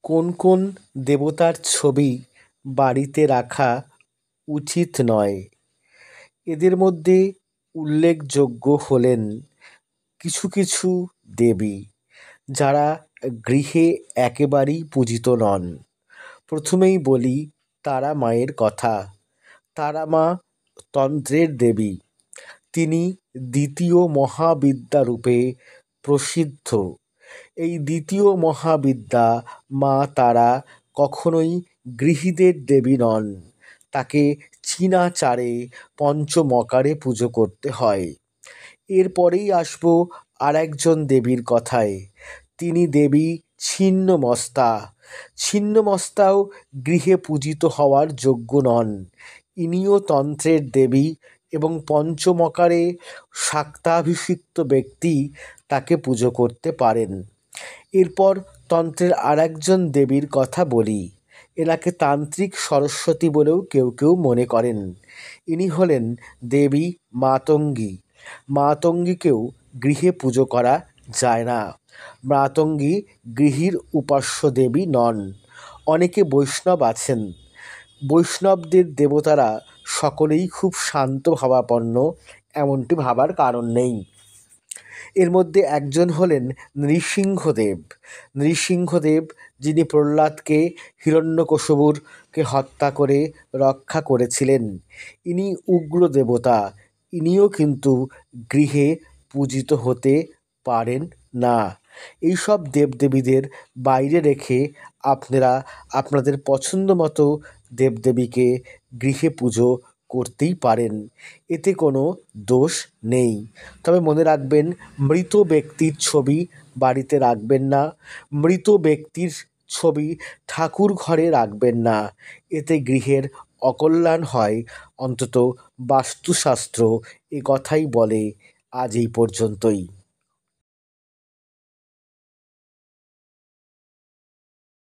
কোন কোন দেবতার ছবি বাড়িতে রাখা উচিত নয়? এদের মধ্যে উল্লেখযোগ্য হলেন কিছু কিছু দেবী যারা গৃহে একেবারেই পূজিত নন। প্রথমেই বলি তারা মায়ের কথা। তারা মা তন্ত্রের দেবী। তিনি দ্বিতীয় মহাবিদ্যা রূপে প্রসিদ্ধ। এই দ্বিতীয় মহাবিদ্যা মা তারা কখনোই গৃহীদের দেবী নন। তাকে চীনাচারে পঞ্চমকারে পুজো করতে হয়। এরপরেই আসবো আর একজন দেবীর কথায়। তিনি দেবী ছিন্নমস্তা। ছিন্নমস্তাও গৃহে পূজিত হওয়ার যোগ্য নন। ইনিও তন্ত্রের দেবী এবং পঞ্চমকারে শাক্তাভিষিক্ত ব্যক্তি তাকে পুজো করতে পারেন। এরপর তন্ত্রের আর একজন দেবীর কথা বলি। এনাকে তান্ত্রিক সরস্বতী বলেও কেউ কেউ মনে করেন। ইনি হলেন দেবী মাতঙ্গী। মাতঙ্গীকেও গৃহে পুজো করা যায় না। মাতঙ্গী গৃহীর উপাস্য দেবী নন। অনেকে বৈষ্ণব আছেন। বৈষ্ণবদের দেবতারা সকলেই খুব শান্ত ভাবাপন্ন, এমনটি ভাবার কারণ নেই। এর মধ্যে একজন হলেন নৃসিংহদেব। নৃসিংহদেব যিনি প্রহ্লাদকে হিরণ্যকশিপুকে হত্যা করে রক্ষা করেছিলেন। ইনি উগ্র দেবতা। ইনিও কিন্তু গৃহে পূজিত হতে পারেন না। এইসব দেবদেবীদের বাইরে রেখে আপনারা আপনাদের পছন্দ মতো দেবদেবীকে গৃহে পুজো করতেই পারেন। এতে কোনো দোষ নেই। তবে মনে রাখবেন, মৃত ব্যক্তির ছবি বাড়িতে রাখবেন না। মৃত ব্যক্তির ছবি ঠাকুর ঘরে রাখবেন না। এতে গৃহের অকল্যাণ হয়, অন্তত বাস্তুশাস্ত্র এ কথাই বলে। আজ এই পর্যন্তই।